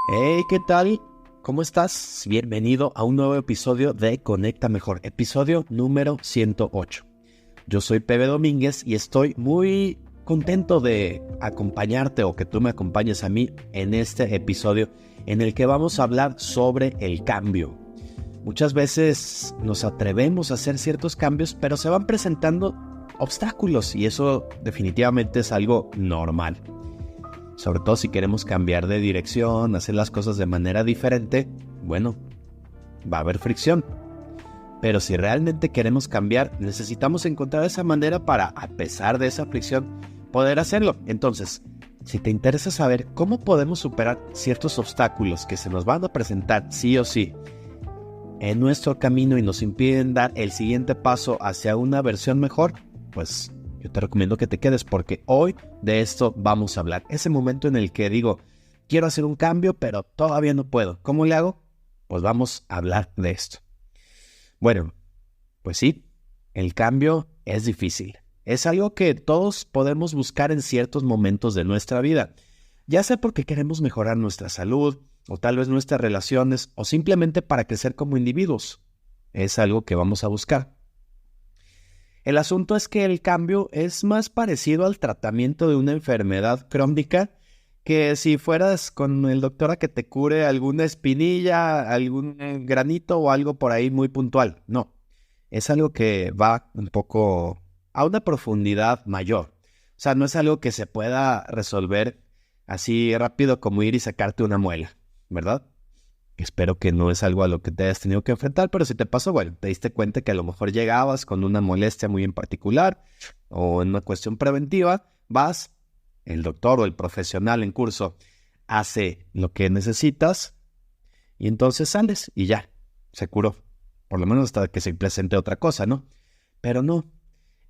Hey, ¿qué tal? ¿Cómo estás? Bienvenido a un nuevo episodio de Conecta Mejor, episodio número 108. Yo soy Pepe Domínguez y estoy muy contento de acompañarte o que tú me acompañes a mí en este episodio en el que vamos a hablar sobre el cambio. Muchas veces nos atrevemos a hacer ciertos cambios, pero se van presentando obstáculos y eso definitivamente es algo normal. Sobre todo si queremos cambiar de dirección, hacer las cosas de manera diferente, bueno, va a haber fricción. Pero si realmente queremos cambiar, necesitamos encontrar esa manera para, a pesar de esa fricción, poder hacerlo. Entonces, si te interesa saber cómo podemos superar ciertos obstáculos que se nos van a presentar sí o sí en nuestro camino y nos impiden dar el siguiente paso hacia una versión mejor, pues yo te recomiendo que te quedes porque hoy de esto vamos a hablar. Ese momento en el que digo, quiero hacer un cambio, pero todavía no puedo. ¿Cómo le hago? Pues vamos a hablar de esto. Bueno, pues sí, el cambio es difícil. Es algo que todos podemos buscar en ciertos momentos de nuestra vida, ya sea porque queremos mejorar nuestra salud, o tal vez nuestras relaciones, o simplemente para crecer como individuos. Es algo que vamos a buscar. El asunto es que el cambio es más parecido al tratamiento de una enfermedad crónica que si fueras con el doctor a que te cure alguna espinilla, algún granito o algo por ahí muy puntual. No, es algo que va un poco a una profundidad mayor. O sea, no es algo que se pueda resolver así rápido como ir y sacarte una muela, ¿verdad? Espero que no es algo a lo que te hayas tenido que enfrentar, pero si te pasó, bueno, te diste cuenta que a lo mejor llegabas con una molestia muy en particular o en una cuestión preventiva, vas, el doctor o el profesional en curso hace lo que necesitas y entonces sales y ya, se curó. Por lo menos hasta que se presente otra cosa, ¿no? Pero no,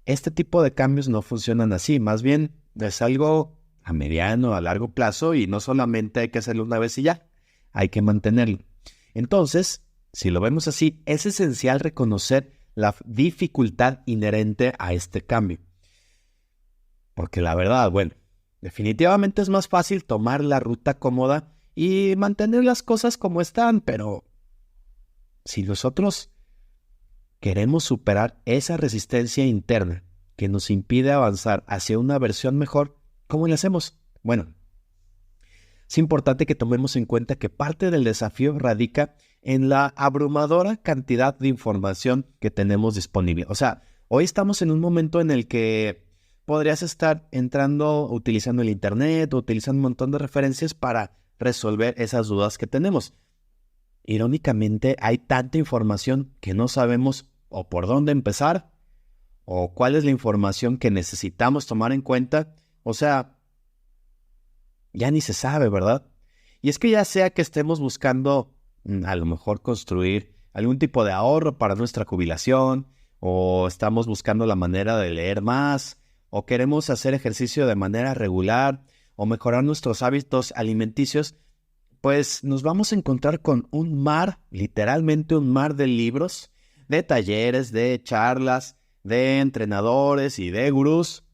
este tipo de cambios no funcionan así, más bien es algo a mediano, a largo plazo y no solamente hay que hacerlo una vez y ya. Hay que mantenerlo. Entonces, si lo vemos así, es esencial reconocer la dificultad inherente a este cambio. Porque la verdad, bueno, definitivamente es más fácil tomar la ruta cómoda y mantener las cosas como están, pero si nosotros queremos superar esa resistencia interna que nos impide avanzar hacia una versión mejor, ¿cómo le hacemos? Bueno, es importante que tomemos en cuenta que parte del desafío radica en la abrumadora cantidad de información que tenemos disponible. O sea, hoy estamos en un momento en el que podrías estar entrando, utilizando el internet, o utilizando un montón de referencias para resolver esas dudas que tenemos. Irónicamente, hay tanta información que no sabemos o por dónde empezar, o cuál es la información que necesitamos tomar en cuenta. O sea, ya ni se sabe, ¿verdad? Y es que ya sea que estemos buscando a lo mejor construir algún tipo de ahorro para nuestra jubilación, o estamos buscando la manera de leer más, o queremos hacer ejercicio de manera regular, o mejorar nuestros hábitos alimenticios, pues nos vamos a encontrar con un mar, literalmente un mar de libros, de talleres, de charlas, de entrenadores y de gurús,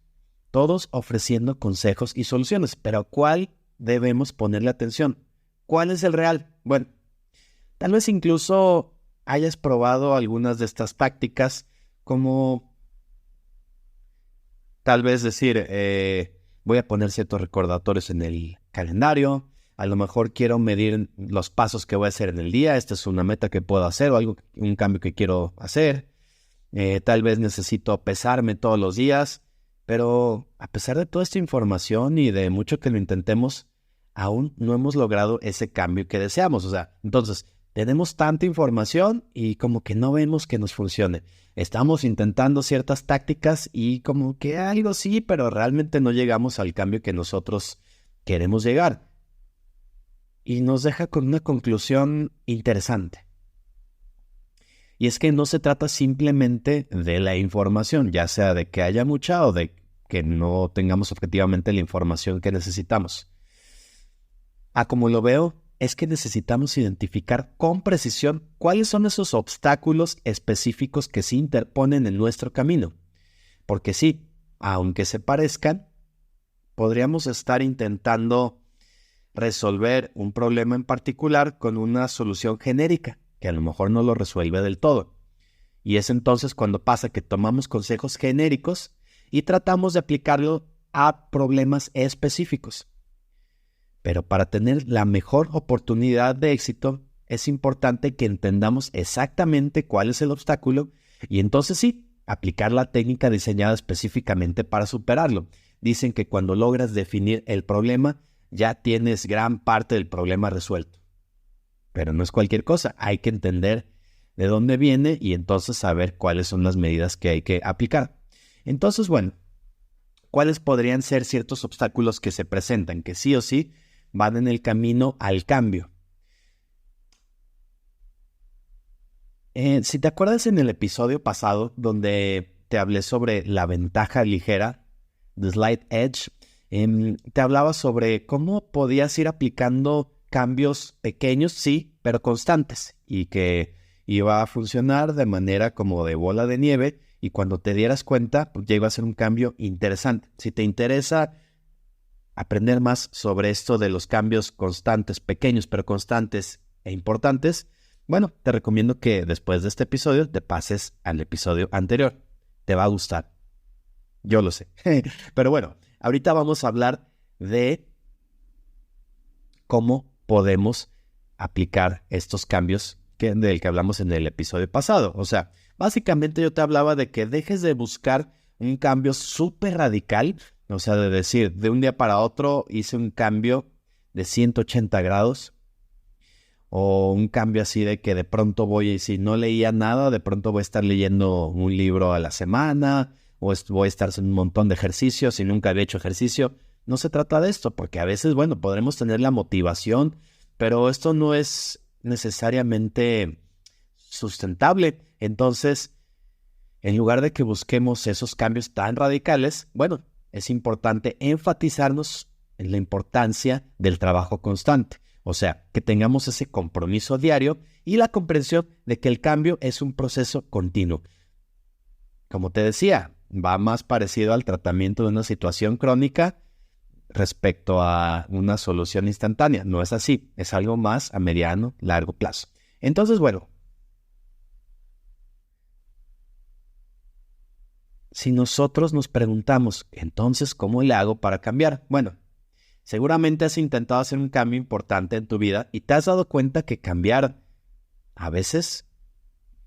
todos ofreciendo consejos y soluciones. Pero ¿cuál debemos ponerle atención? ¿Cuál es el real? Bueno, tal vez incluso hayas probado algunas de estas tácticas, como tal vez decir, voy a poner ciertos recordatorios en el calendario, a lo mejor quiero medir los pasos que voy a hacer en el día, esta es una meta que puedo hacer o algo, un cambio que quiero hacer. Tal vez necesito pesarme todos los días, pero a pesar de toda esta información y de mucho que lo intentemos, aún no hemos logrado ese cambio que deseamos. O sea, entonces, tenemos tanta información y como que no vemos que nos funcione. Estamos intentando ciertas tácticas y como que algo sí, pero realmente no llegamos al cambio que nosotros queremos llegar. Y nos deja con una conclusión interesante. Y es que no se trata simplemente de la información, ya sea de que haya mucha o de que no tengamos objetivamente la información que necesitamos. Como lo veo, es que necesitamos identificar con precisión cuáles son esos obstáculos específicos que se interponen en nuestro camino. Porque sí, aunque se parezcan, podríamos estar intentando resolver un problema en particular con una solución genérica, que a lo mejor no lo resuelve del todo. Y es entonces cuando pasa que tomamos consejos genéricos y tratamos de aplicarlo a problemas específicos. Pero para tener la mejor oportunidad de éxito, es importante que entendamos exactamente cuál es el obstáculo y entonces sí, aplicar la técnica diseñada específicamente para superarlo. Dicen que cuando logras definir el problema, ya tienes gran parte del problema resuelto. Pero no es cualquier cosa, hay que entender de dónde viene y entonces saber cuáles son las medidas que hay que aplicar. Entonces, bueno, ¿cuáles podrían ser ciertos obstáculos que se presentan, que sí o sí van en el camino al cambio? Si te acuerdas en el episodio pasado donde te hablé sobre la ventaja ligera, The Slight Edge, te hablaba sobre cómo podías ir aplicando cambios pequeños, sí, pero constantes, y que iba a funcionar de manera como de bola de nieve, y cuando te dieras cuenta, pues ya iba a ser un cambio interesante. Si te interesa aprender más sobre esto de los cambios constantes, pequeños pero constantes e importantes, bueno, te recomiendo que después de este episodio te pases al episodio anterior. Te va a gustar. Yo lo sé. Pero bueno, ahorita vamos a hablar de cómo podemos aplicar estos cambios del que hablamos en el episodio pasado. O sea, básicamente yo te hablaba de que dejes de buscar un cambio súper radical, o sea, de decir, de un día para otro hice un cambio de 180 grados, o un cambio así de que de pronto si no leía nada, de pronto voy a estar leyendo un libro a la semana, o voy a estar haciendo un montón de ejercicios y nunca había hecho ejercicio. No se trata de esto, porque a veces, bueno, podremos tener la motivación, pero esto no es necesariamente sustentable. Entonces, en lugar de que busquemos esos cambios tan radicales, bueno, es importante enfatizarnos en la importancia del trabajo constante. O sea, que tengamos ese compromiso diario y la comprensión de que el cambio es un proceso continuo. Como te decía, va más parecido al tratamiento de una situación crónica respecto a una solución instantánea. No es así, es algo más a mediano, largo plazo. Entonces, bueno, si nosotros nos preguntamos, entonces, ¿cómo le hago para cambiar? Bueno, seguramente has intentado hacer un cambio importante en tu vida y te has dado cuenta que cambiar a veces,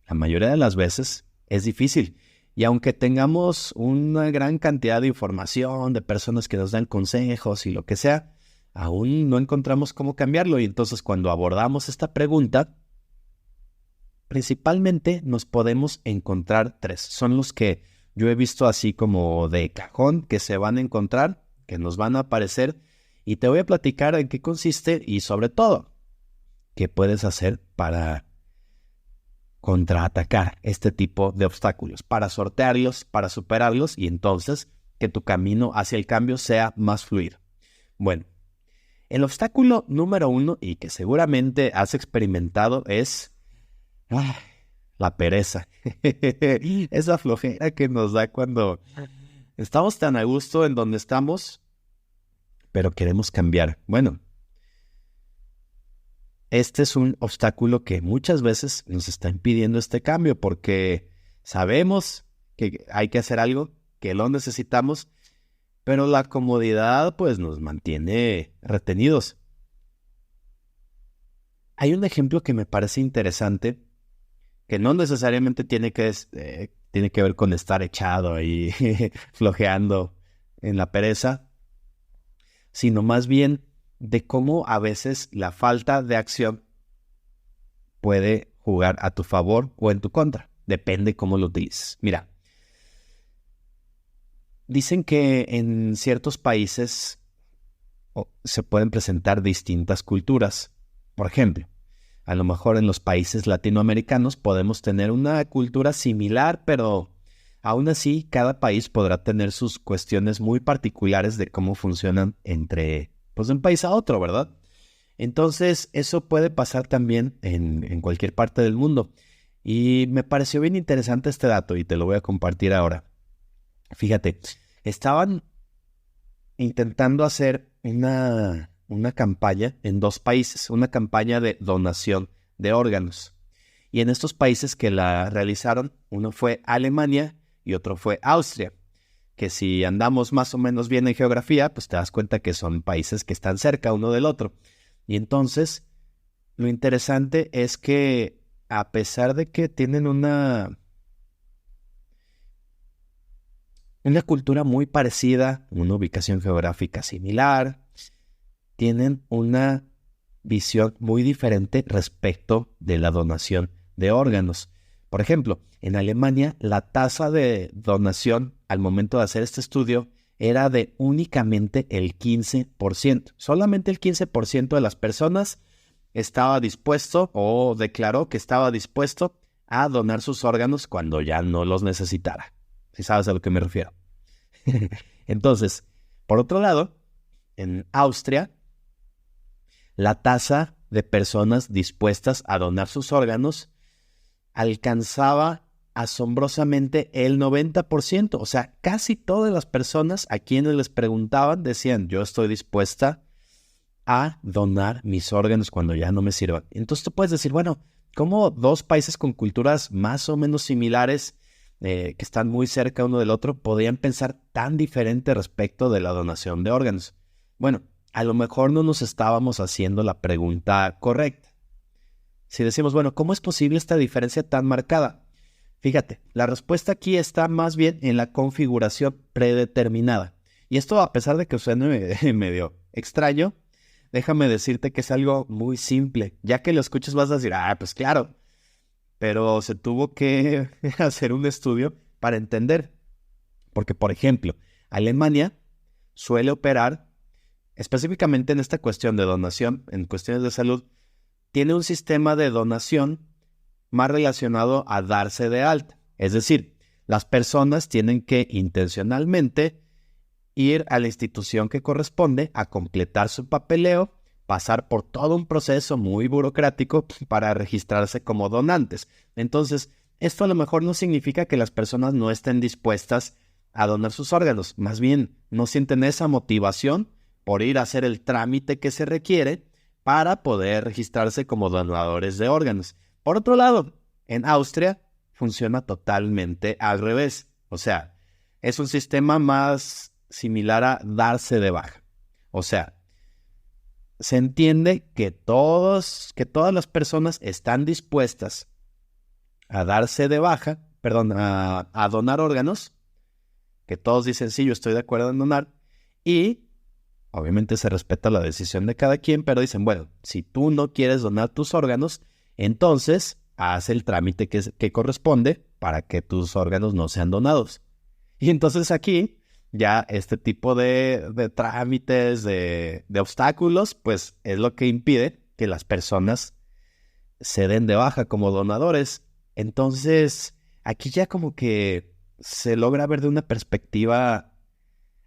la mayoría de las veces, es difícil. Y aunque tengamos una gran cantidad de información, de personas que nos dan consejos y lo que sea, aún no encontramos cómo cambiarlo. Y entonces cuando abordamos esta pregunta, principalmente nos podemos encontrar tres. Son los que yo he visto así como de cajón que se van a encontrar, que nos van a aparecer. Y te voy a platicar en qué consiste y sobre todo, qué puedes hacer para contraatacar este tipo de obstáculos, para sortearlos, para superarlos y entonces que tu camino hacia el cambio sea más fluido. Bueno, el obstáculo número 1 y que seguramente has experimentado es la pereza. Esa flojera que nos da cuando estamos tan a gusto en donde estamos, pero queremos cambiar. Bueno, este es un obstáculo que muchas veces nos está impidiendo este cambio porque sabemos que hay que hacer algo, que lo necesitamos, pero la comodidad pues nos mantiene retenidos. Hay un ejemplo que me parece interesante, que no necesariamente tiene que ver con estar echado y flojeando en la pereza, sino más bien de cómo a veces la falta de acción puede jugar a tu favor o en tu contra. Depende cómo lo utilices. Mira, dicen que en ciertos países se pueden presentar distintas culturas. Por ejemplo, a lo mejor en los países latinoamericanos podemos tener una cultura similar, pero aún así cada país podrá tener sus cuestiones muy particulares de cómo funcionan de un país a otro, ¿verdad? Entonces, eso puede pasar también en cualquier parte del mundo. Y me pareció bien interesante este dato y te lo voy a compartir ahora. Fíjate, estaban intentando hacer un una campaña en 2 países, una campaña de donación de órganos. Y en estos países que la realizaron, uno fue Alemania y otro fue Austria, que si andamos más o menos bien en geografía, pues te das cuenta que son países que están cerca uno del otro. Y entonces, lo interesante es que a pesar de que tienen una cultura muy parecida, una ubicación geográfica similar, tienen una visión muy diferente respecto de la donación de órganos. Por ejemplo, en Alemania la tasa de donación al momento de hacer este estudio era de únicamente el 15%. Solamente el 15% de las personas estaba dispuesto o declaró que estaba dispuesto a donar sus órganos cuando ya no los necesitara. Si sabes a lo que me refiero. Entonces, por otro lado, en Austria, la tasa de personas dispuestas a donar sus órganos alcanzaba asombrosamente el 90%. O sea, casi todas las personas a quienes les preguntaban decían, yo estoy dispuesta a donar mis órganos cuando ya no me sirvan. Entonces tú puedes decir, bueno, ¿cómo 2 países con culturas más o menos similares, que están muy cerca uno del otro, podrían pensar tan diferente respecto de la donación de órganos? Bueno, a lo mejor no nos estábamos haciendo la pregunta correcta. Si decimos, bueno, ¿cómo es posible esta diferencia tan marcada? Fíjate, la respuesta aquí está más bien en la configuración predeterminada. Y esto, a pesar de que suene medio extraño, déjame decirte que es algo muy simple. Ya que lo escuches vas a decir, pues claro. Pero se tuvo que hacer un estudio para entender. Porque, por ejemplo, Alemania suele operar, específicamente en esta cuestión de donación, en cuestiones de salud, tiene un sistema de donación más relacionado a darse de alta. Es decir, las personas tienen que intencionalmente ir a la institución que corresponde a completar su papeleo, pasar por todo un proceso muy burocrático para registrarse como donantes. Entonces, esto a lo mejor no significa que las personas no estén dispuestas a donar sus órganos. Más bien, no sienten esa motivación por ir a hacer el trámite que se requiere para poder registrarse como donadores de órganos. Por otro lado, en Austria funciona totalmente al revés. O sea, es un sistema más similar a darse de baja. O sea, se entiende que todas las personas están dispuestas a darse de baja, a donar órganos, que todos dicen, sí, yo estoy de acuerdo en donar, y obviamente se respeta la decisión de cada quien, pero dicen, bueno, si tú no quieres donar tus órganos, entonces haz el trámite que corresponde para que tus órganos no sean donados. Y entonces aquí ya este tipo de trámites, de obstáculos, pues es lo que impide que las personas se den de baja como donadores. Entonces, aquí ya como que se logra ver de una perspectiva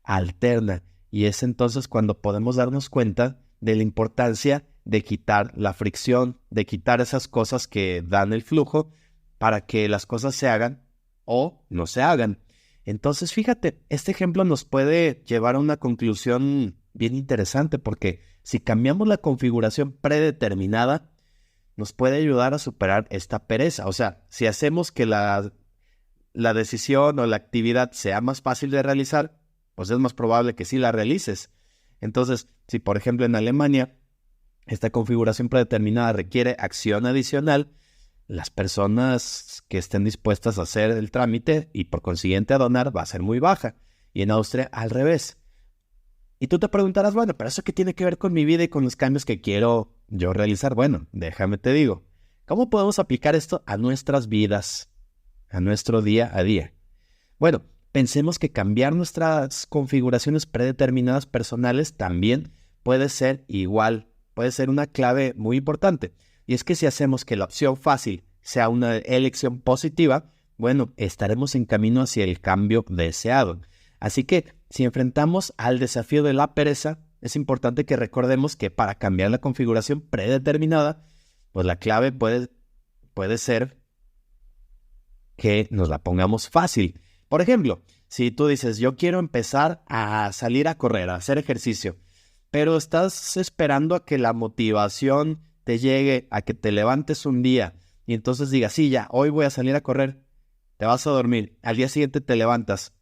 alterna. Y es entonces cuando podemos darnos cuenta de la importancia de quitar la fricción, de quitar esas cosas que dan el flujo para que las cosas se hagan o no se hagan. Entonces, fíjate, este ejemplo nos puede llevar a una conclusión bien interesante porque si cambiamos la configuración predeterminada, nos puede ayudar a superar esta pereza. O sea, si hacemos que la decisión o la actividad sea más fácil de realizar, pues es más probable que sí la realices. Entonces, si por ejemplo en Alemania esta configuración predeterminada requiere acción adicional, las personas que estén dispuestas a hacer el trámite y por consiguiente a donar va a ser muy baja. Y en Austria al revés. Y tú te preguntarás, bueno, ¿pero eso qué tiene que ver con mi vida y con los cambios que quiero yo realizar? Bueno, déjame te digo, ¿cómo podemos aplicar esto a nuestras vidas, a nuestro día a día? Bueno, pensemos que cambiar nuestras configuraciones predeterminadas personales también puede ser igual, puede ser una clave muy importante. Y es que si hacemos que la opción fácil sea una elección positiva, bueno, estaremos en camino hacia el cambio deseado. Así que si enfrentamos al desafío de la pereza, es importante que recordemos que para cambiar la configuración predeterminada, pues la clave puede ser que nos la pongamos fácil. Por ejemplo, si tú dices, yo quiero empezar a salir a correr, a hacer ejercicio, pero estás esperando a que la motivación te llegue, a que te levantes un día y entonces digas, sí, ya, hoy voy a salir a correr, te vas a dormir, al día siguiente te levantas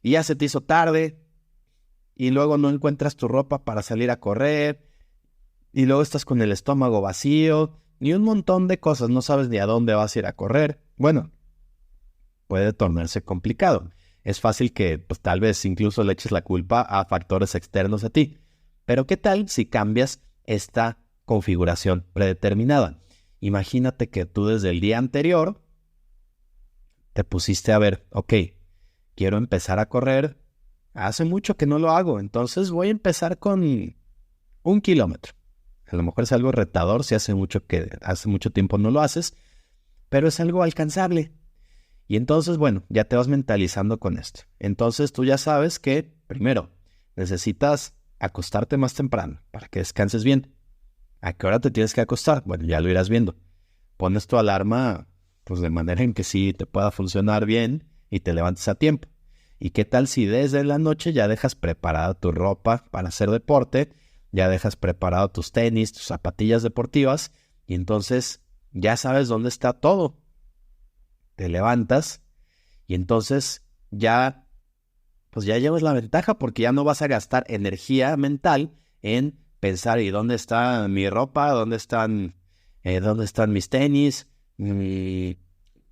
y ya se te hizo tarde y luego no encuentras tu ropa para salir a correr y luego estás con el estómago vacío y un montón de cosas, no sabes ni a dónde vas a ir a correr. Bueno, puede tornarse complicado. Es fácil que pues, tal vez incluso le eches la culpa a factores externos a ti. Pero ¿qué tal si cambias esta configuración predeterminada? Imagínate que tú desde el día anterior te pusiste a ver, ok, quiero empezar a correr. Hace mucho que no lo hago, entonces voy a empezar con 1 kilómetro. A lo mejor es algo retador si hace mucho tiempo no lo haces, pero es algo alcanzable. Y entonces, bueno, ya te vas mentalizando con esto. Entonces tú ya sabes que, primero, necesitas acostarte más temprano para que descanses bien. ¿A qué hora te tienes que acostar? Bueno, ya lo irás viendo. Pones tu alarma, pues de manera en que sí te pueda funcionar bien y te levantes a tiempo. ¿Y qué tal si desde la noche ya dejas preparada tu ropa para hacer deporte? Ya dejas preparado tus tenis, tus zapatillas deportivas y entonces ya sabes dónde está todo. Te levantas y entonces ya llevas la ventaja porque ya no vas a gastar energía mental en pensar ¿y dónde está mi ropa? ¿Dónde están mis tenis?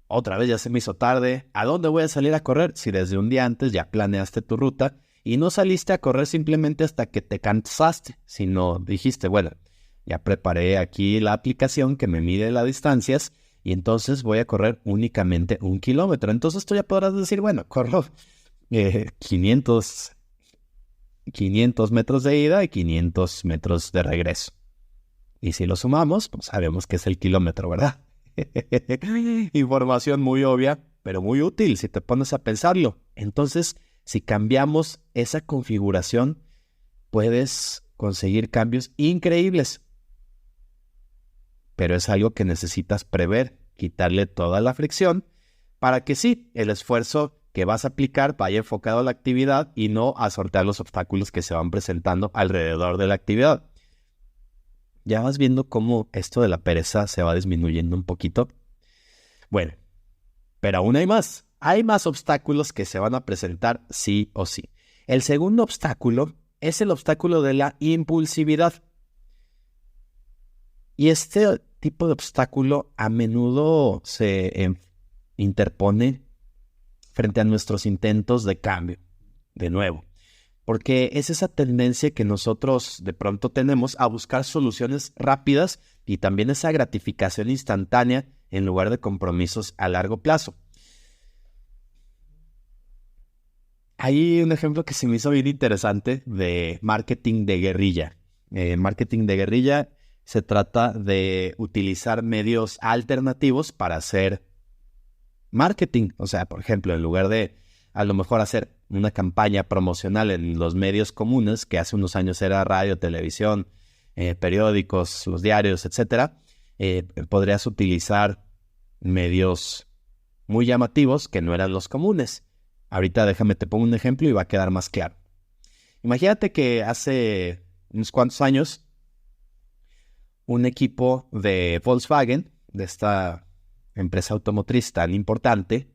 Otra vez ya se me hizo tarde. ¿A dónde voy a salir a correr? Si desde un día antes ya planeaste tu ruta y no saliste a correr simplemente hasta que te cansaste, sino dijiste, bueno, ya preparé aquí la aplicación que me mide las distancias y entonces voy a correr únicamente 1 kilómetro. Entonces tú ya podrás decir, bueno, corro 500 metros de ida y 500 metros de regreso. Y si lo sumamos, pues sabemos que es el kilómetro, ¿verdad? Información muy obvia, pero muy útil si te pones a pensarlo. Entonces, si cambiamos esa configuración, puedes conseguir cambios increíbles. Pero es algo que necesitas prever, quitarle toda la fricción para que sí, el esfuerzo que vas a aplicar vaya enfocado a la actividad y no a sortear los obstáculos que se van presentando alrededor de la actividad. Ya vas viendo cómo esto de la pereza se va disminuyendo un poquito. Bueno, pero aún hay más. Hay más obstáculos que se van a presentar sí o sí. El segundo obstáculo es el obstáculo de la impulsividad. Y este tipo de obstáculo a menudo se interpone frente a nuestros intentos de cambio, de nuevo. Porque es esa tendencia que nosotros de pronto tenemos a buscar soluciones rápidas y también esa gratificación instantánea en lugar de compromisos a largo plazo. Hay un ejemplo que se me hizo bien interesante de marketing de guerrilla. Marketing de guerrilla se trata de utilizar medios alternativos para hacer marketing. O sea, por ejemplo, en lugar de a lo mejor hacer una campaña promocional en los medios comunes, que hace unos años era radio, televisión, periódicos, los diarios, etcétera, podrías utilizar medios muy llamativos que no eran los comunes. Ahorita déjame te pongo un ejemplo y va a quedar más claro. Imagínate que hace unos cuantos años un equipo de Volkswagen, de esta empresa automotriz tan importante,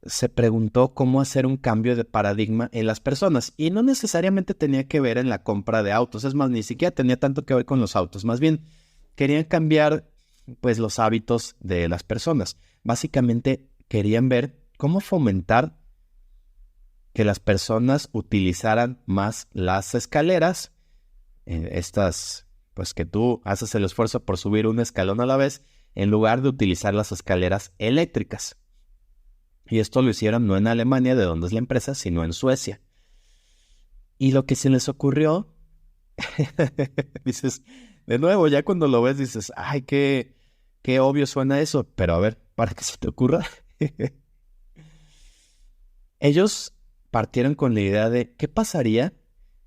se preguntó cómo hacer un cambio de paradigma en las personas. Y no necesariamente tenía que ver en la compra de autos. Es más, ni siquiera tenía tanto que ver con los autos. Más bien, querían cambiar pues, los hábitos de las personas. Básicamente, querían ver cómo fomentar que las personas utilizaran más las escaleras. Estas, pues que tú haces el esfuerzo por subir un escalón a la vez, en lugar de utilizar las escaleras eléctricas. Y esto lo hicieron no en Alemania, de donde es la empresa, sino en Suecia. Y lo que se les ocurrió, dices, de nuevo, ya cuando lo ves dices, ay, qué obvio suena eso. Pero a ver, para que se te ocurra. Ellos partieron con la idea de, ¿qué pasaría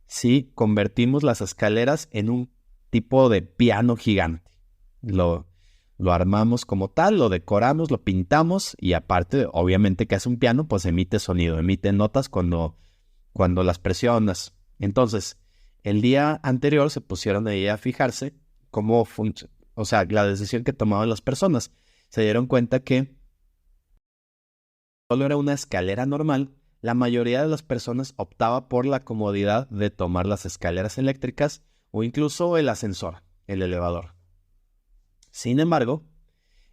si convertimos las escaleras en un tipo de piano gigante? Lo armamos como tal, lo decoramos, lo pintamos y aparte, obviamente que es un piano, pues emite sonido, emite notas cuando las presionas. Entonces, El día anterior se pusieron ahí a fijarse cómo o sea, la decisión que tomaban las personas. Se dieron cuenta que solo era una escalera normal. La mayoría de las personas optaba por la comodidad de tomar las escaleras eléctricas o incluso el ascensor, el elevador. Sin embargo,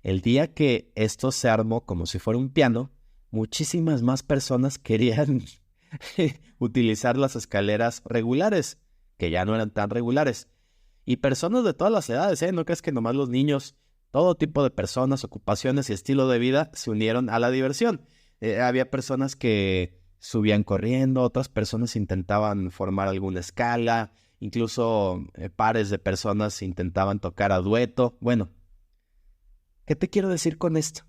el día que esto se armó como si fuera un piano, muchísimas más personas querían utilizar las escaleras regulares, que ya no eran tan regulares. Y personas de todas las edades, ¿eh? No crees que nomás los niños, todo tipo de personas, ocupaciones y estilo de vida se unieron a la diversión. Había personas que subían corriendo, otras personas intentaban formar alguna escala, incluso pares de personas intentaban tocar a dueto. Bueno, ¿qué te quiero decir con esto?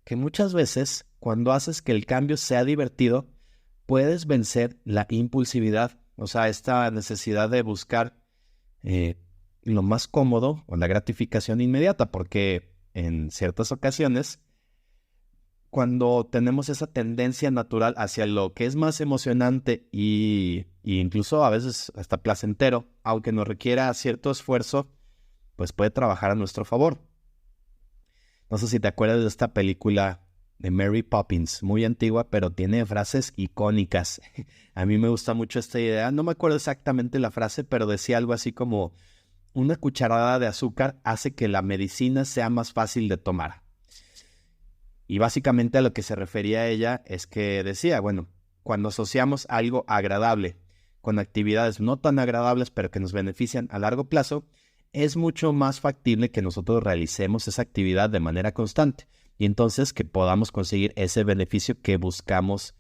Que muchas veces, cuando haces que el cambio sea divertido, puedes vencer la impulsividad, o sea, esta necesidad de buscar lo más cómodo o la gratificación inmediata, porque en ciertas ocasiones, cuando tenemos esa tendencia natural hacia lo que es más emocionante y incluso a veces hasta placentero, aunque nos requiera cierto esfuerzo, pues puede trabajar a nuestro favor. No sé si te acuerdas de esta película de Mary Poppins, muy antigua, pero tiene frases icónicas. A mí me gusta mucho esta idea. No me acuerdo exactamente la frase, pero decía algo así como: una cucharada de azúcar hace que la medicina sea más fácil de tomar. Y básicamente a lo que se refería ella es que decía, bueno, cuando asociamos algo agradable con actividades no tan agradables, pero que nos benefician a largo plazo, es mucho más factible que nosotros realicemos esa actividad de manera constante y entonces que podamos conseguir ese beneficio que buscamos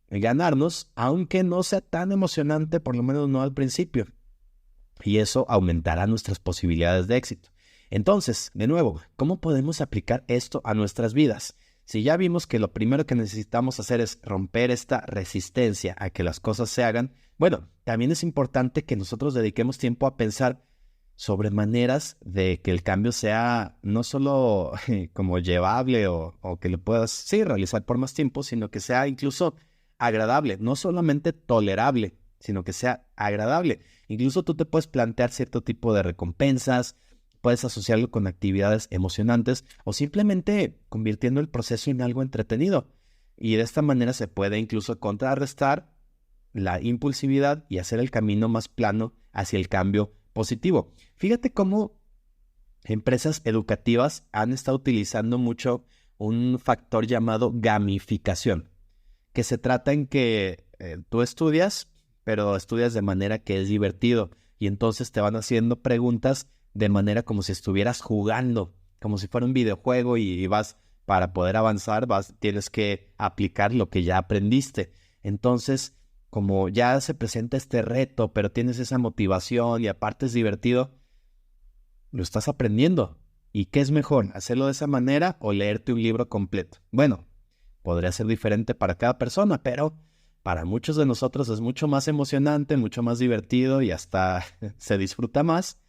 ganarnos, aunque no sea tan emocionante, por lo menos no al principio. Y eso aumentará nuestras posibilidades de éxito. Entonces, de nuevo, ¿cómo podemos aplicar esto a nuestras vidas? Si ya vimos que lo primero que necesitamos hacer es romper esta resistencia a que las cosas se hagan, bueno, también es importante que nosotros dediquemos tiempo a pensar sobre maneras de que el cambio sea no solo como llevable o que lo puedas, sí, realizar por más tiempo, sino que sea incluso agradable, no solamente tolerable, sino que sea agradable. Incluso tú te puedes plantear cierto tipo de recompensas, puedes asociarlo con actividades emocionantes o simplemente convirtiendo el proceso en algo entretenido. Y de esta manera se puede incluso contrarrestar la impulsividad y hacer el camino más plano hacia el cambio positivo. Fíjate cómo empresas educativas han estado utilizando mucho un factor llamado gamificación, que se trata en que tú estudias, pero estudias de manera que es divertido y entonces te van haciendo preguntas de manera como si estuvieras jugando, como si fuera un videojuego y vas, para poder avanzar, tienes que aplicar lo que ya aprendiste. Entonces, como ya se presenta este reto, pero tienes esa motivación y aparte es divertido, lo estás aprendiendo. ¿Y qué es mejor? ¿Hacerlo de esa manera o leerte un libro completo? Bueno, podría ser diferente para cada persona, pero para muchos de nosotros es mucho más emocionante, mucho más divertido y hasta se disfruta más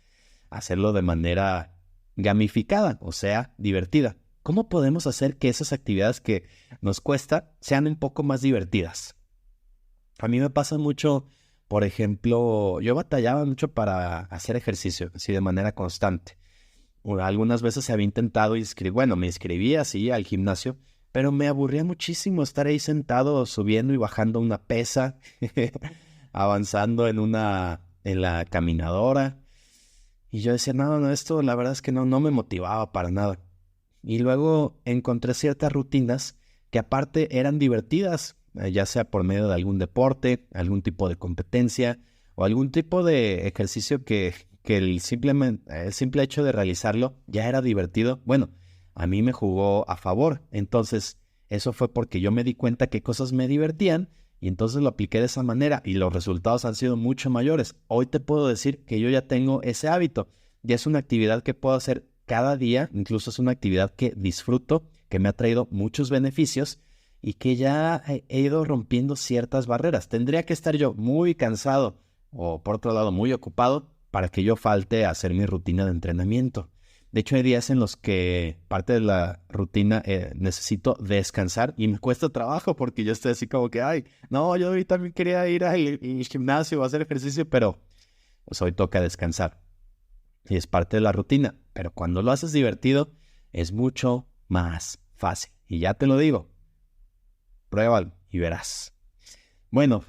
hacerlo de manera gamificada, o sea, divertida. ¿Cómo podemos hacer que esas actividades que nos cuesta sean un poco más divertidas? A mí me pasa mucho, por ejemplo, yo batallaba mucho para hacer ejercicio, así de manera constante. Algunas veces se había intentado inscribir, bueno, me inscribí así al gimnasio, pero me aburría muchísimo estar ahí sentado, subiendo y bajando una pesa, avanzando en la caminadora. Y yo decía, no, esto la verdad es que no me motivaba para nada. Y luego encontré ciertas rutinas que aparte eran divertidas, ya sea por medio de algún deporte, algún tipo de competencia o algún tipo de ejercicio que el simple hecho de realizarlo ya era divertido. Bueno, a mí me jugó a favor. Entonces, eso fue porque yo me di cuenta que cosas me divertían y entonces lo apliqué de esa manera y los resultados han sido mucho mayores. Hoy te puedo decir que yo ya tengo ese hábito. Ya es una actividad que puedo hacer cada día, incluso es una actividad que disfruto, que me ha traído muchos beneficios y que ya he ido rompiendo ciertas barreras. Tendría que estar yo muy cansado o por otro lado muy ocupado para que yo falte a hacer mi rutina de entrenamiento. De hecho, hay días en los que parte de la rutina necesito descansar y me cuesta trabajo porque yo estoy así como que, ay, no, yo hoy también quería ir al gimnasio o hacer ejercicio, pero pues hoy toca descansar. Y es parte de la rutina. Pero cuando lo haces divertido, es mucho más fácil. Y ya te lo digo, pruébalo y verás. Bueno,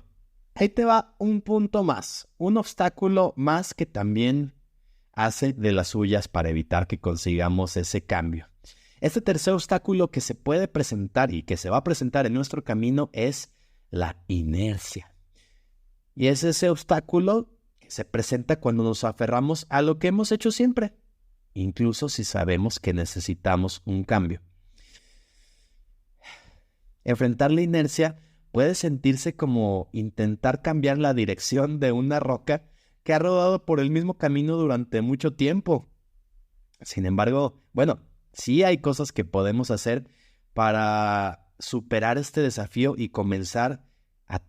ahí te va un punto más, un obstáculo más que también hace de las suyas para evitar que consigamos ese cambio. Este tercer obstáculo que se puede presentar y que se va a presentar en nuestro camino es la inercia. Y es ese obstáculo que se presenta cuando nos aferramos a lo que hemos hecho siempre, incluso si sabemos que necesitamos un cambio. Enfrentar la inercia puede sentirse como intentar cambiar la dirección de una roca que ha rodado por el mismo camino durante mucho tiempo. Sin embargo, bueno, sí hay cosas que podemos hacer para superar este desafío y comenzar a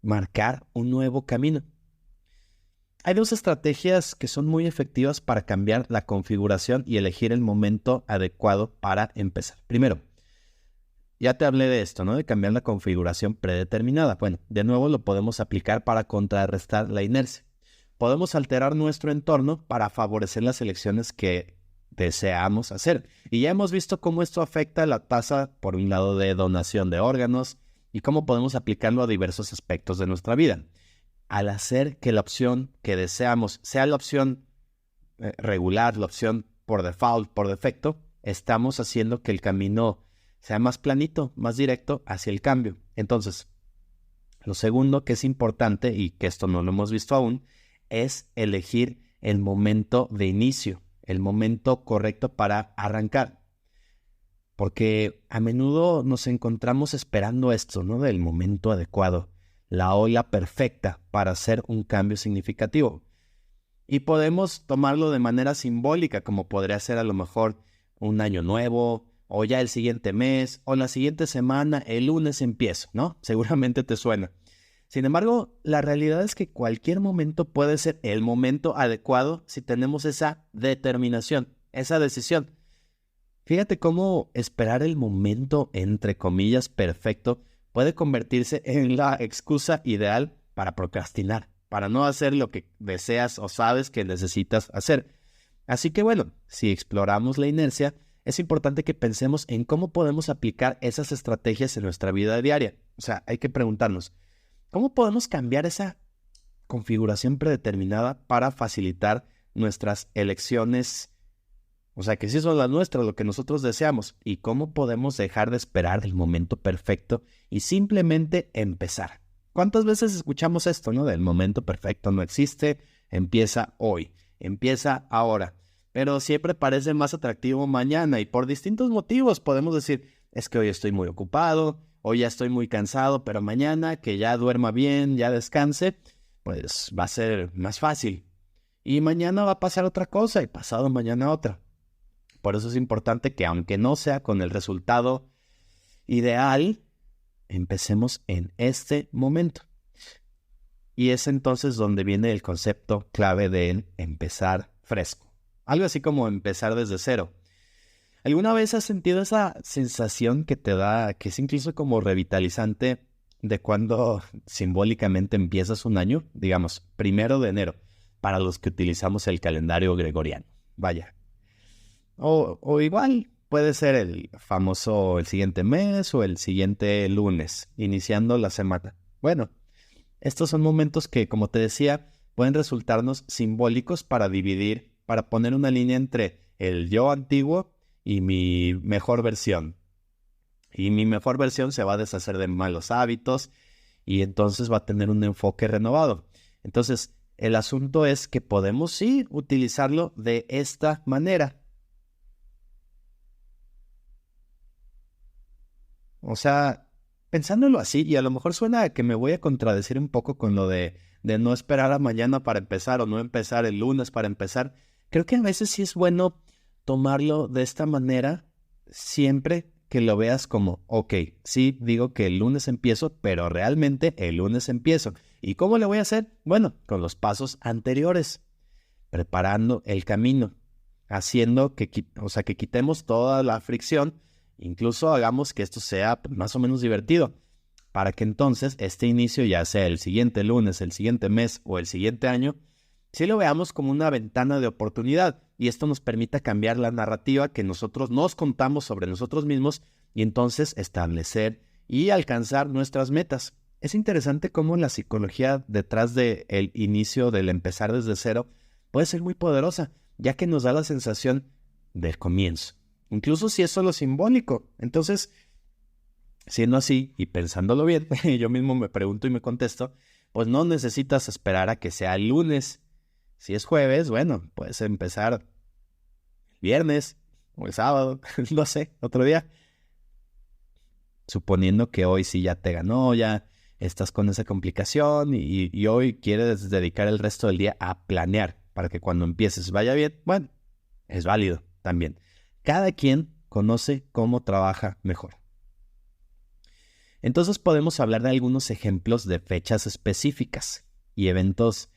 marcar un nuevo camino. Hay dos estrategias que son muy efectivas para cambiar la configuración y elegir el momento adecuado para empezar. Primero, ya te hablé de esto, ¿no? De cambiar la configuración predeterminada. Bueno, de nuevo lo podemos aplicar para contrarrestar la inercia. Podemos alterar nuestro entorno para favorecer las elecciones que deseamos hacer. Y ya hemos visto cómo esto afecta la tasa, por un lado, de donación de órganos y cómo podemos aplicarlo a diversos aspectos de nuestra vida. Al hacer que la opción que deseamos sea la opción regular, la opción por default, por defecto, estamos haciendo que el camino sea más planito, más directo hacia el cambio. Entonces, lo segundo que es importante, y que esto no lo hemos visto aún, es elegir el momento de inicio, el momento correcto para arrancar. Porque a menudo nos encontramos esperando esto, ¿no? Del momento adecuado, la ola perfecta para hacer un cambio significativo. Y podemos tomarlo de manera simbólica, como podría ser a lo mejor un año nuevo, o ya el siguiente mes, o la siguiente semana, el lunes empiezo, ¿no? Seguramente te suena. Sin embargo, la realidad es que cualquier momento puede ser el momento adecuado si tenemos esa determinación, esa decisión. Fíjate cómo esperar el momento, entre comillas, perfecto, puede convertirse en la excusa ideal para procrastinar, para no hacer lo que deseas o sabes que necesitas hacer. Así que bueno, si exploramos la inercia, es importante que pensemos en cómo podemos aplicar esas estrategias en nuestra vida diaria. O sea, hay que preguntarnos, ¿cómo podemos cambiar esa configuración predeterminada para facilitar nuestras elecciones? O sea, que sí son las nuestras, lo que nosotros deseamos. ¿Y cómo podemos dejar de esperar el momento perfecto y simplemente empezar? ¿Cuántas veces escuchamos esto, no? Del momento perfecto no existe, empieza hoy, empieza ahora. Pero siempre parece más atractivo mañana y por distintos motivos podemos decir, es que hoy estoy muy ocupado, hoy ya estoy muy cansado, pero mañana que ya duerma bien, ya descanse, pues va a ser más fácil. Y mañana va a pasar otra cosa y pasado mañana otra. Por eso es importante que aunque no sea con el resultado ideal, empecemos en este momento. Y es entonces donde viene el concepto clave de empezar fresco. Algo así como empezar desde cero. ¿Alguna vez has sentido esa sensación que te da, que es incluso como revitalizante de cuando simbólicamente empiezas un año? Digamos, 1 de enero, para los que utilizamos el calendario gregoriano. Vaya. O igual puede ser el famoso el siguiente mes o el siguiente lunes, iniciando la semana. Bueno, estos son momentos que, como te decía, pueden resultarnos simbólicos para dividir, para poner una línea entre el yo antiguo y mi mejor versión. Y mi mejor versión se va a deshacer de malos hábitos y entonces va a tener un enfoque renovado. Entonces, el asunto es que podemos sí utilizarlo de esta manera. O sea, pensándolo así, y a lo mejor suena a que me voy a contradecir un poco con lo de no esperar a mañana para empezar o no empezar el lunes para empezar. Creo que a veces sí es bueno tomarlo de esta manera siempre que lo veas como, ok, sí, digo que el lunes empiezo, pero realmente el lunes empiezo. ¿Y cómo le voy a hacer? Bueno, con los pasos anteriores, preparando el camino. haciendo que quitemos toda la fricción, incluso hagamos que esto sea más o menos divertido, para que entonces este inicio, ya sea el siguiente lunes, el siguiente mes o el siguiente año, sí lo veamos como una ventana de oportunidad y esto nos permita cambiar la narrativa que nosotros nos contamos sobre nosotros mismos y entonces establecer y alcanzar nuestras metas. Es interesante cómo la psicología detrás del inicio, del empezar desde cero, puede ser muy poderosa, ya que nos da la sensación del comienzo, incluso si es solo simbólico. Entonces, siendo así y pensándolo bien, yo mismo me pregunto y me contesto, pues no necesitas esperar a que sea el lunes. Si es jueves, bueno, puedes empezar el viernes o el sábado, no sé, otro día. Suponiendo que hoy sí ya te ganó, ya estás con esa complicación y hoy quieres dedicar el resto del día a planear para que cuando empieces vaya bien, bueno, es válido también. Cada quien conoce cómo trabaja mejor. Entonces podemos hablar de algunos ejemplos de fechas específicas y eventos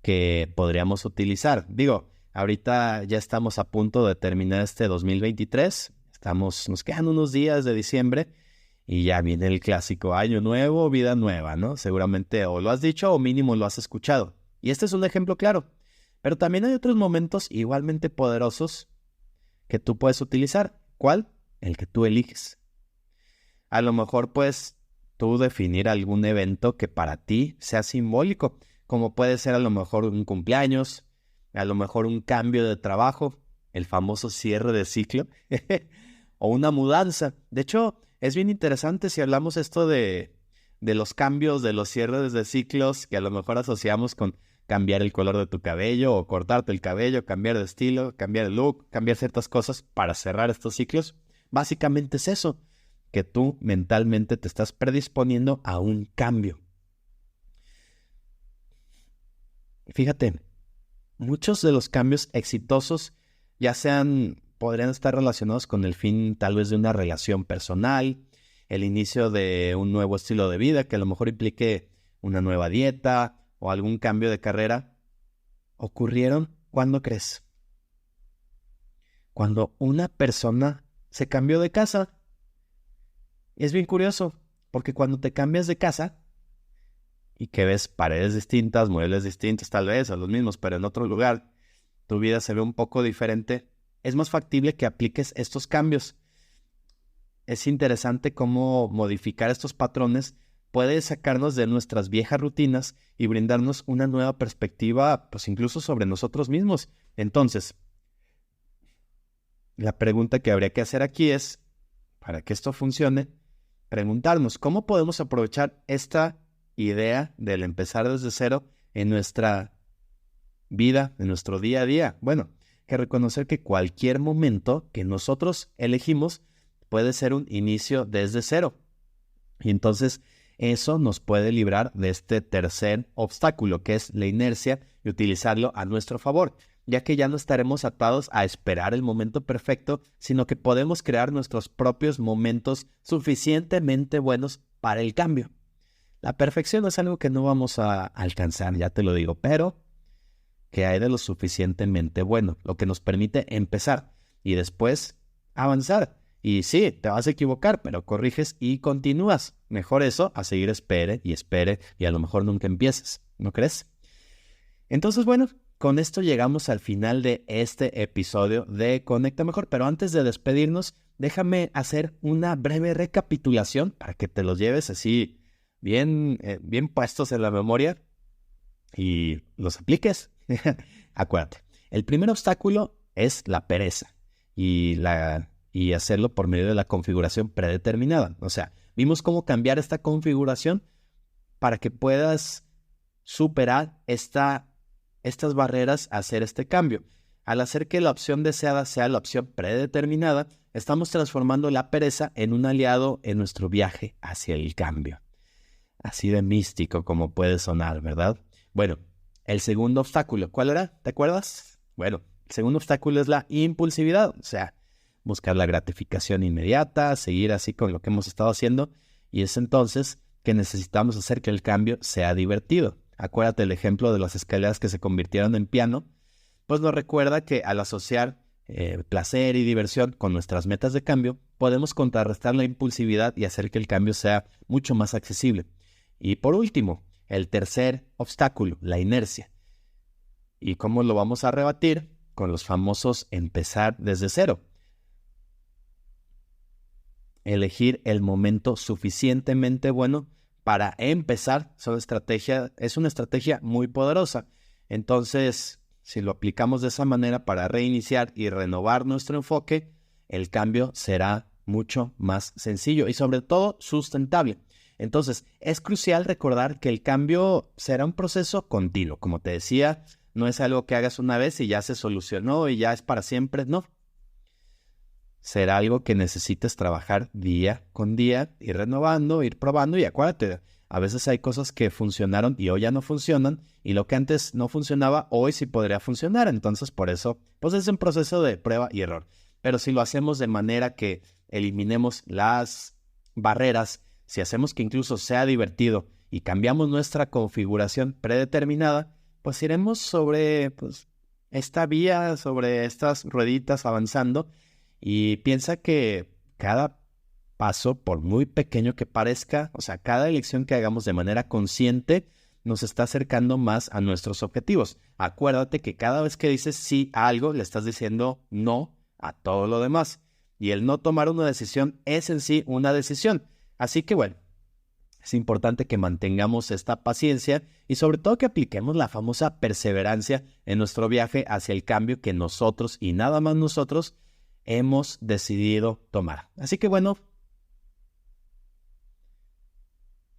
que podríamos utilizar. Digo, ahorita ya estamos a punto de terminar este 2023, nos quedan unos días de diciembre y ya viene el clásico año nuevo, vida nueva, ¿no? Seguramente o lo has dicho o mínimo lo has escuchado. Y este es un ejemplo claro. Pero también hay otros momentos igualmente poderosos que tú puedes utilizar. ¿Cuál? El que tú eliges. A lo mejor puedes tú definir algún evento que para ti sea simbólico, como puede ser a lo mejor un cumpleaños, a lo mejor un cambio de trabajo, el famoso cierre de ciclo, o una mudanza. De hecho, es bien interesante si hablamos esto de los cambios, de los cierres de ciclos, que a lo mejor asociamos con cambiar el color de tu cabello, o cortarte el cabello, cambiar de estilo, cambiar el look, cambiar ciertas cosas para cerrar estos ciclos. Básicamente es eso, que tú mentalmente te estás predisponiendo a un cambio. Fíjate, muchos de los cambios exitosos podrían estar relacionados con el fin tal vez de una relación personal, el inicio de un nuevo estilo de vida que a lo mejor implique una nueva dieta o algún cambio de carrera. ¿Ocurrieron cuándo crees? Cuando una persona se cambió de casa. Es bien curioso, porque cuando te cambias de casa y que ves paredes distintas, muebles distintos tal vez, o los mismos, pero en otro lugar, tu vida se ve un poco diferente, es más factible que apliques estos cambios. Es interesante cómo modificar estos patrones puede sacarnos de nuestras viejas rutinas y brindarnos una nueva perspectiva, pues incluso sobre nosotros mismos. Entonces, la pregunta que habría que hacer aquí es, para que esto funcione, preguntarnos cómo podemos aprovechar esta idea del empezar desde cero en nuestra vida, en nuestro día a día. Bueno, que reconocer que cualquier momento que nosotros elegimos puede ser un inicio desde cero. Y entonces eso nos puede librar de este tercer obstáculo, que es la inercia, y utilizarlo a nuestro favor, ya que ya no estaremos atados a esperar el momento perfecto, sino que podemos crear nuestros propios momentos suficientemente buenos para el cambio. La perfección es algo que no vamos a alcanzar, ya te lo digo, pero que hay de lo suficientemente bueno, lo que nos permite empezar y después avanzar. Y sí, te vas a equivocar, pero corriges y continúas. Mejor eso a seguir espere y a lo mejor nunca empieces, ¿no crees? Entonces, bueno, con esto llegamos al final de este episodio de Conecta Mejor, pero antes de despedirnos, déjame hacer una breve recapitulación para que te los lleves así bien puestos en la memoria y los apliques. Acuérdate, el primer obstáculo es la pereza y hacerlo por medio de la configuración predeterminada. O sea, vimos cómo cambiar esta configuración para que puedas superar estas barreras a hacer este cambio. Al hacer que la opción deseada sea la opción predeterminada, estamos transformando la pereza en un aliado en nuestro viaje hacia el cambio. Así de místico como puede sonar, ¿verdad? Bueno, el segundo obstáculo, ¿cuál era? ¿Te acuerdas? Bueno, el segundo obstáculo es la impulsividad, o sea, buscar la gratificación inmediata, seguir así con lo que hemos estado haciendo, y es entonces que necesitamos hacer que el cambio sea divertido. Acuérdate el ejemplo de las escaleras que se convirtieron en piano, pues nos recuerda que al asociar placer y diversión con nuestras metas de cambio, podemos contrarrestar la impulsividad y hacer que el cambio sea mucho más accesible. Y por último, el tercer obstáculo, la inercia. ¿Y cómo lo vamos a rebatir? Con los famosos empezar desde cero. Elegir el momento suficientemente bueno para empezar es una estrategia muy poderosa. Entonces, si lo aplicamos de esa manera para reiniciar y renovar nuestro enfoque, el cambio será mucho más sencillo y sobre todo sustentable. Entonces, es crucial recordar que el cambio será un proceso continuo. Como te decía, no es algo que hagas una vez y ya se solucionó y ya es para siempre. No. Será algo que necesites trabajar día con día, ir renovando, ir probando y acuérdate, a veces hay cosas que funcionaron y hoy ya no funcionan y lo que antes no funcionaba hoy sí podría funcionar. Entonces por eso, pues es un proceso de prueba y error. Pero si lo hacemos de manera que eliminemos las barreras, si hacemos que incluso sea divertido y cambiamos nuestra configuración predeterminada, pues iremos sobre esta vía, sobre estas rueditas avanzando. Y piensa que cada paso, por muy pequeño que parezca, o sea, cada elección que hagamos de manera consciente nos está acercando más a nuestros objetivos. Acuérdate que cada vez que dices sí a algo, le estás diciendo no a todo lo demás. Y el no tomar una decisión es en sí una decisión. Así que bueno, es importante que mantengamos esta paciencia y sobre todo que apliquemos la famosa perseverancia en nuestro viaje hacia el cambio que nosotros y nada más nosotros hemos decidido tomar. Así que bueno,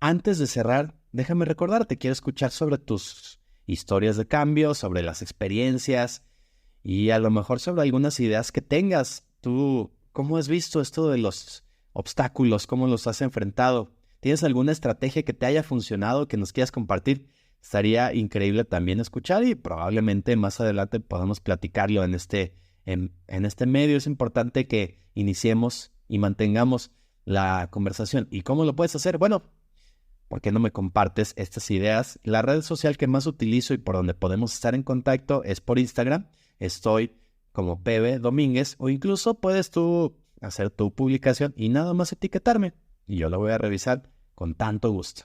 antes de cerrar, déjame recordarte, quiero escuchar sobre tus historias de cambio, sobre las experiencias y a lo mejor sobre algunas ideas que tengas. Tú, ¿cómo has visto esto de los obstáculos? ¿Cómo los has enfrentado? ¿Tienes alguna estrategia que te haya funcionado, que nos quieras compartir? Estaría increíble también escuchar y probablemente más adelante podamos platicarlo en este medio. Es importante que iniciemos y mantengamos la conversación. ¿Y cómo lo puedes hacer? Bueno, ¿por qué no me compartes estas ideas? La red social que más utilizo y por donde podemos estar en contacto es por Instagram. Estoy como Pebe Domínguez o incluso puedes tú hacer tu publicación y nada más etiquetarme y yo lo voy a revisar con tanto gusto.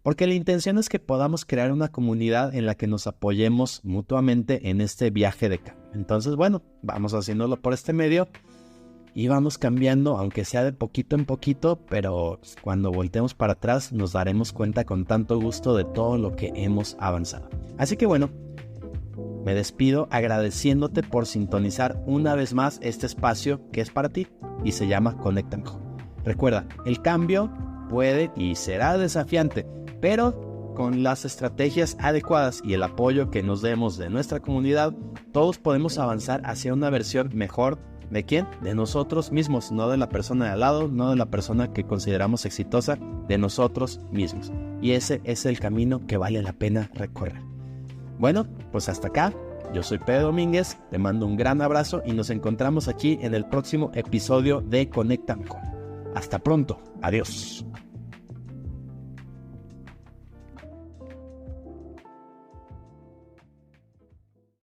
Porque la intención es que podamos crear una comunidad en la que nos apoyemos mutuamente en este viaje de cambio. Entonces, bueno, vamos haciéndolo por este medio y vamos cambiando, aunque sea de poquito en poquito, pero cuando voltemos para atrás nos daremos cuenta con tanto gusto de todo lo que hemos avanzado. Así que bueno, me despido agradeciéndote por sintonizar una vez más este espacio que es para ti y se llama Conecta Mejor. Recuerda, el cambio puede y será desafiante, pero con las estrategias adecuadas y el apoyo que nos demos de nuestra comunidad, todos podemos avanzar hacia una versión mejor. ¿De quién? De nosotros mismos, no de la persona de al lado, no de la persona que consideramos exitosa, de nosotros mismos. Y ese es el camino que vale la pena recorrer. Bueno, pues hasta acá. Yo soy Pedro Domínguez, te mando un gran abrazo y nos encontramos aquí en el próximo episodio de Conecta Mejor. Hasta pronto, adiós.